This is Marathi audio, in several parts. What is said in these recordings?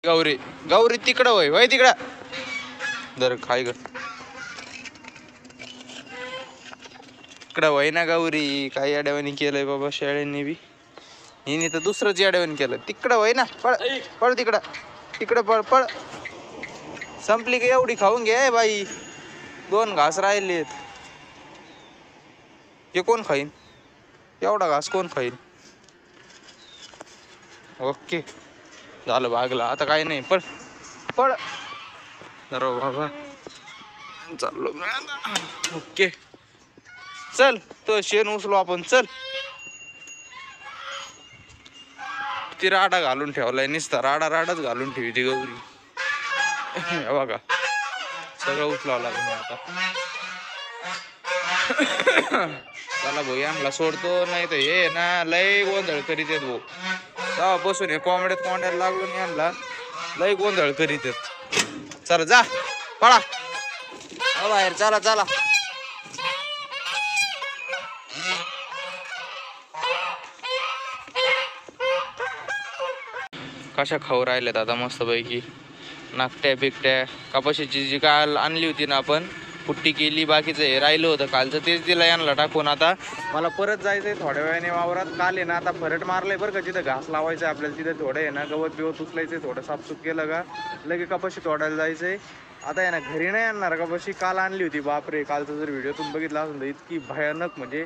गौरी गौरी तिकडं वय वय तिकडं जर खाय ग तिकडं वय ना गौरी. काही अडवणी केलंय बाबा शाळेंनी बी. हिने तर दुसरंच अडवण केलं. तिकडं वय ना पळ पळ तिकडं तिकडं पळ पळ. संपली का एवढी खाऊन घे बाई. 2 घास राहिलेत. हे कोण खाईन एवढा घास कोण खाईन. ओके झालं भागला आता काही नाही. पळ पळ अरे बाबा चाललो. ओके चल तो शेण उचलो आपण. चल ती राडा घालून ठेवलाय नुसता. राडा राडाच घालून ठेवी ती गौरी. हे बघा सगळं उचलावं लागलं आता. चला भाऊ यांना सोडतो नाही तर हे ना लय गोंधळ करीत येत भाऊ. तेव्हापासून हे कोंबड्याला लागलो यांना लय गोंधळ करीत येत. चला जा पळा बाहेर चला चला. कशा खाऊ राहिल्यात आता मस्त पैकी. नाकट्या बिकट्या. कपाशीची जी काल आणली होती ना आपण पुट्टी केली. बाकीचं हे राहिलं होतं कालचं तेच दिलं यांना टाकून. आता मला परत जायचंय थोड्या वेळाने वावरात. काल आहे ना आता फरट मारलंय बरं का. जिथं घास लावायचं आपल्याला तिथं थोडं आहे ना गवत बिवत उचलायचंय. थोडं साफसूफ केलं का लगे कपाशी तोडायला जायचंय. आता आहे ना घरी नाही आणणार कपाशी. काल आणली होती बापरे. कालचा जर व्हिडिओ तुम्ही बघितला असेल तर इतकी भयानक म्हणजे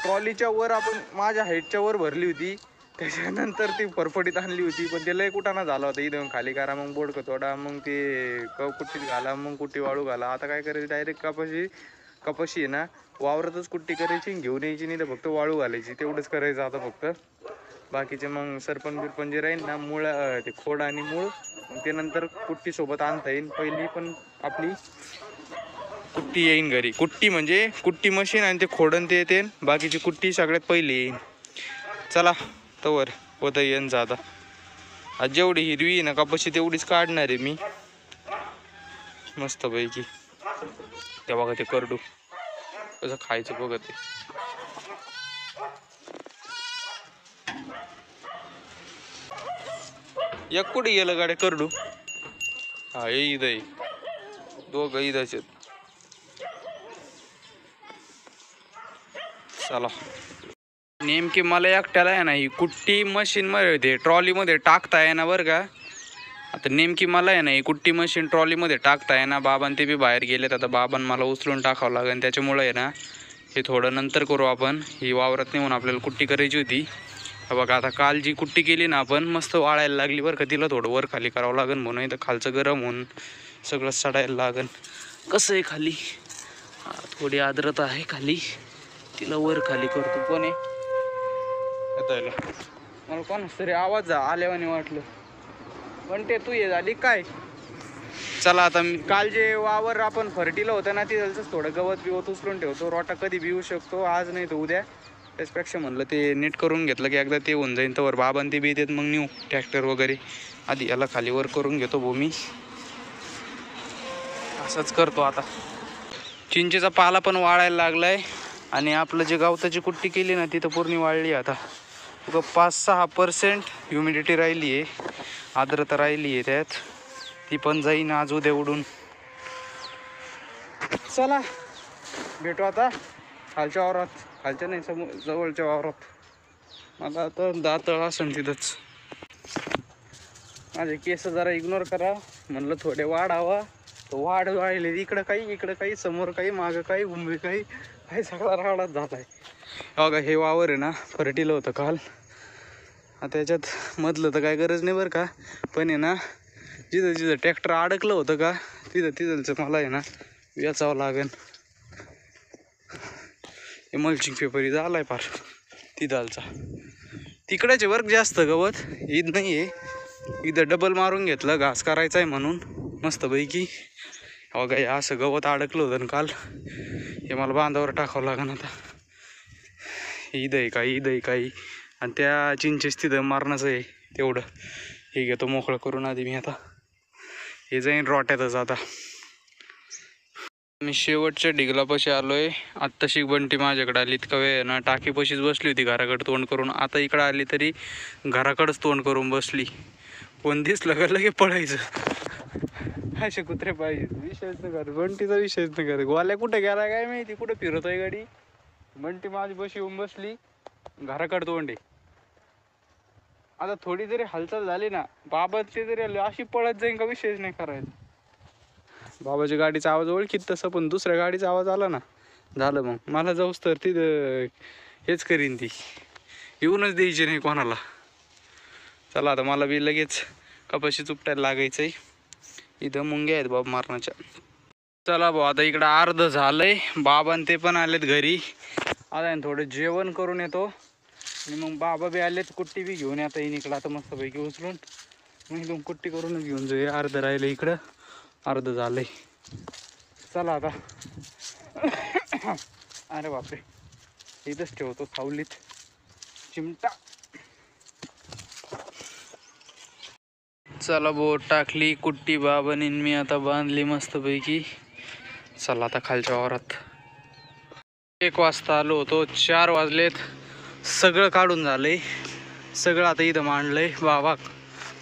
ट्रॉलीच्या वर आपण माझ्या हाईटच्या वर भरली होती. त्याच्यानंतर ती फरफडीत आणली होती पण ते लय कुटाणा झाला होता. इथं खाली करा मग बोर्ड तोडा मग ते कुट्टीत घाला मग कुट्टी वाळू घाला. आता काय करायचं डायरेक्ट कपाशी आहे ना वावरातच कुट्टी करायची घेऊन यायची. नाही तर फक्त वाळू घालायची. तेवढंच करायचं आता फक्त. बाकीचे मग सरपण जे राहील ना मूळ ते खोड आणि मूळ ते नंतर कुट्टी सोबत आणता येईल. पहिली पण आपली कुट्टी येईन घरी. कुट्टी म्हणजे कुट्टी मशीन आणि ते खोडन ते येते. बाकीची कुट्टी सगळ्यात पहिली येईन. चला तवर होतं येईन आता. आज जेवढी हिरवी आहे ना कपाशी तेवढीच काढणार आहे मी मस्त पैकी. ते बघा ते करडू कसं खायचं बघा ते. एक कुठे गेलं गाड्या करडू. हा हे इथं दोघं इथंच आहेत. चला नेमकी मला एकट्याला आहे ना ही कुट्टी मशीन मध्ये ट्रॉलीमध्ये टाकता आहे ना बरं का. आता नेमकी मला आहे ना ही कुट्टी मशीन ट्रॉलीमध्ये टाकता आहे ना. बाबांनी ते बी बाहेर गेलेत. आता बाबांना मला उचलून टाकावं लागेल. त्याच्यामुळे आहे ना हे थोडं नंतर करू आपण. ही वावरात नेऊन आपल्याला कुट्टी करायची होती. बघा आता काल जी कुट्टी केली ना आपण मस्त वाळायला लागली बरं का. तिला थोडं वर खाली करावं लागेल म्हणून. तर खालचं गरम होऊन सगळं सडायला लागेल. कसं आहे खाली थोडी आर्द्रता आहे खाली. तिला वर खाली करतो. कोण आहे मला कोण तरी आवाज आल्यावानी वाटलं. पण ते तू ये झाली काय. चला आता काल जे वावर आपण फरटीला होतं ना तिथलंच थोडं गवत बिवत उचलून ठेवतो. रोटा कधी बिवू शकतो आज नाही तर उद्या. त्याचपेक्षा म्हणलं ते नीट करून घेतलं की एकदा ते होऊन जाईन. तर बाबांनी ते बी देत मग नेऊ ट्रॅक्टर वगैरे. आधी याला खाली वर करून घेतो भूमी. असंच करतो आता. चिंचेचा पाला पण वाळायला लागलाय. आणि आपलं जे गवताची कुट्टी केली ना तिथं पूर्ण वाळली. आता 5-6% ह्युमिडिटी राहिली आहे. आर्द्रता राहिली आहे त्यात. ती पण जाईन आज उद्या उडून. चला भेटू आता खालच्या वावरात. खालच्या नाही जवळच्या वावरात. मला आता दातळ असेल तिथंच. माझे केस जरा इग्नोर करा म्हणलं थोडे वाढावा. वाढ वाढले इकडं काही समोर काही मागं काही उंबी काही सगळा राडाच झालाय. बघा हे वावर आहे ना फरटीलं होतं काल. आता याच्यात मधलं तर काय गरज नाही बरं का. पण आहे ना जिथं ट्रॅक्टर अडकलं होतं का तिथलचं मला आहे ना वेचावं लागेल. हे मल्चिंग पेपर इथं आलाय फार तिथलचा. तिकडेच वर्क जास्त गवत ईद नाही आहे. इथं डबल मारून घेतलं घास करायचा आहे म्हणून मस्तपैकी. बघा हे असं गवत अडकलं होतं काल. हे मला बांधावर टाकावं लागेल आता. ईद आहे काही आणि त्या चिंचेस तिथं मारण्याचं आहे तेवढं. हे घेतो मोकळं करून आधी मी. आता हे जाईन रोट्यातच. आता मी शेवटच्या ढिगलापाशी आलोय. आत्ताशी बंटी माझ्याकडे आली. इतका वेळ ना टाकीपाशीच बसली होती घराकडे तोंड करून. आता इकडं आली तरी घराकडेच तोंड करून बसली. कोण दिसलं का लगे पळायचं. असे कुत्रे पाहिजे. विषयच नाही करत बंटीचा, विषयच नाही करत. गोल्या कुठे गेला काय माहिती, कुठे फिरतोय गाडी. बंटी माझी बशी येऊन बसली घराकडे तोंडे. आता थोडी जरी हालचाल झाली ना बाबा ते जरी आले अशी पळत जाईन का विषयच नाही करायचा. बाबाच्या गाडीचा आवाज ओळखीत तसं, पण दुसऱ्या गाडीचा आवाज आला ना झालं मग. मला जाऊस तर तिथं हेच करीन ती, येऊनच द्यायची नाही कोणाला. चला आता मला बी लगेच कपाशी चुपटायला लागायचंय. इथं मुंग्या आहेत बाबा मारण्याच्या. चला भाऊ आता इकडं अर्ध झालंय. बाबा ते पण आलेत घरी. आता थोडं जेवण करून येतो आणि मग बाबा बी आलेत. कुट्टी बी घेऊन आता येईन इकडं. आता मस्तपैकी उचलून मग एकदम कुट्टी करूनच घेऊन जाऊया. अर्ध राहिलं इकडं, अर्ध झालंय. चला आता. अरे बापरे, इथंच ठेवतो सावलीत चिमटा. चला बोट टाकली कुट्टी बाबांनी, मी आता बांधली मस्तपैकी. चला आता खालच्या वावरात. 1 वाजता आलो होतो, 4 वाजलेत. सगळं काढून झालंय, सगळं आता इथं मांडलंय.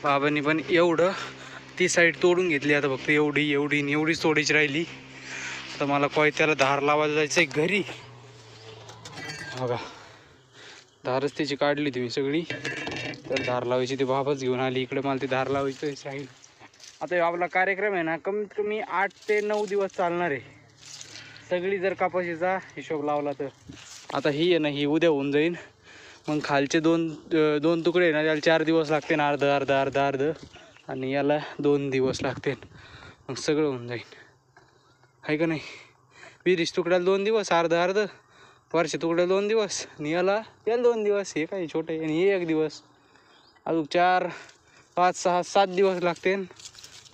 बाबांनी पण एवढं ती साईड तोडून घेतली. आता फक्त एवढीच तोडीची राहिली. तर मला कोयत्याला धार लावायला जायचंय घरी. बघा धारच त्याची काढली तुम्ही सगळी. तर धार लावायची ती बाबाच घेऊन आली इकडे. मला ती धार लावायची साईड. आता आपला कार्यक्रम आहे ना कमीत कमी 8 ते 9 दिवस चालणार आहे. सगळी जर कपाशीचा हिशोब लावला तर. आता ही आहे ना, ही उद्या होऊन जाईल. मग खालचे दोन तुकडे आहे ना, त्याला 4 दिवस लागते ना, अर्ध. आणि याला 2 दिवस लागते. मग सगळं होऊन जाईल, आहे का नाही. 20 तुकड्याला 2 दिवस, अर्ध. वर्ष तुकड्याला 2 दिवस. आणि याला 2 दिवस. हे काही छोटे आणि हे 1 दिवस. अजून 4, 5, 6, 7 दिवस लागते.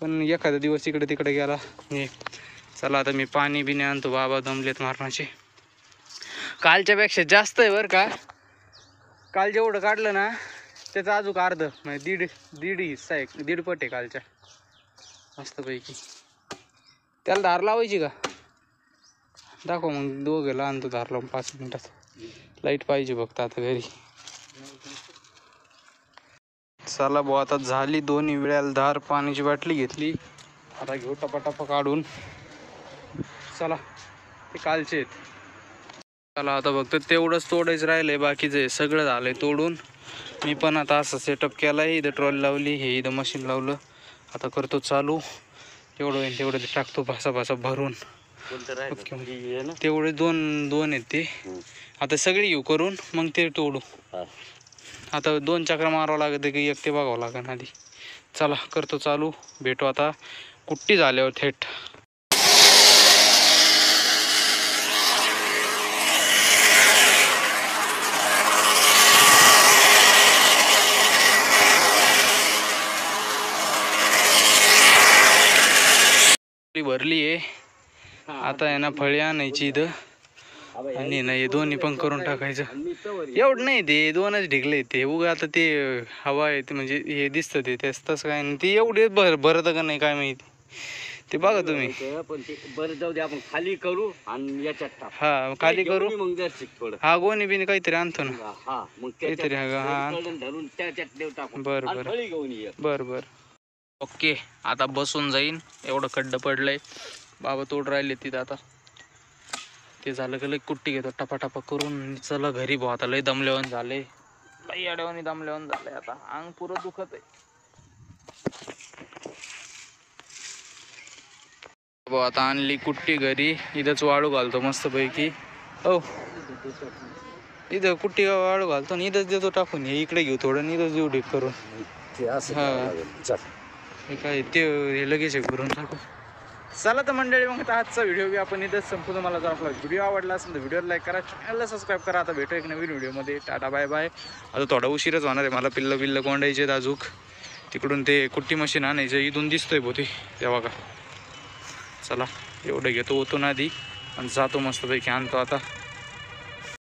पण एखादा दिवस इकडे तिकडे गेला. हे चला आता मी पाणी बिणी आणतो. बाबा दमलेत मारण्याचे. कालच्यापेक्षा जास्त आहे बरं का. काल जेवढं काढलं ना त्याचं अजून अर्ध, म्हणजे दीड हिस्सा आहे, 1.5 पट आहे कालच्या. मस्तपैकी. त्याला धार लावायची का दाखव मग. दोघं आणतो धार लावून 5 मिनिटात. लाईट पाहिजे फक्त आता घरी. चला भाऊ आता झाली 2 वेळेला धार. पाण्याची बाटली घेतली. आता घेऊ टपाटपा काढून. चला ते कालचे आहेत. चला आता फक्त तेवढंच तोडायचं राहिलंय, बाकीचं सगळं झालंय तोडून. मी पण आता असं सेटअप केलाय. इथं ट्रॉली लावली, हे इथं मशीन लावलं. आता करतो चालू. तेवढं होईल तेवढं ते टाकतो भासा भरून. तेवढे दोन आहेत ते. आता सगळी घेऊ करून मग ते तोडू. आता 2 चक्र मारावं लागतं की 1 ते बघावं लागेल आधी. चला करतो चालू. भेटू आता कुट्टी झाल्यावर थेट. भरली आहे. आता आहे ना फळी आणायची इथं. आणि ना हे दोन्ही पण करून टाकायचं. एवढं नाही ते 2च ढिकले ते. उगा आता ते हवा आहे ते, म्हणजे हे दिसतं ते तसं काय नाही. ते एवढे भरत का नाही काय माहिती. ते बघा तुम्ही. बरं जाऊ दे, आपण खाली करू आणि याच्यात टाक. हा खाली करू. मग जर थोडं हा गोणी बिनी काहीतरी आणतो ना. हा मग काहीतरी हा धरून त्याच्यात देव टाकून. बरं फळी घेऊन ये. बरं. ओके आता बसून जाईन. एवढं खड्डं पडलंय. बाबा तोड राहिले तिथं. आता ते झालं का लई कुट्टी घेतो टपाटपा करून. चला घरी भाऊ. आता लय दमल्यावर झाले. लई अडवणी दमल्यावर झालंय. आता अंग पुरं दुखत आहे. भाऊ आता आणली कुट्टी घरी. इथंच वाळू घालतो मस्तपैकी. हो इथं कुट्टी वाळू घालतो आणि इथंच देतो टाकून. हे इकडे घेऊ थोडं, इथंच देऊ ढीक करून. हे काय ते हे लगेच हे करून टाकू. चला तर मंडळी, मग आता आजचा व्हिडिओ बी आपण इथंच संपू. तुम्हाला जर आपला व्हिडिओ आवडला असेल तर व्हिडिओला लाईक करा, चॅनलला सबस्क्राईब करा. आता भेटू एक नवीन व्हिडिओमध्ये. Tata bye bye. आता थोडा उशीरच होणार आहे. मला पिल्लं कोंडायचे अजूक. तिकडून ते कुट्टी मशीन आणायचं. इथून दिसतोय भो ते बघा. चला एवढं घेतो ओतून आधी आणि जातो मस्तपैकी आणतो आता.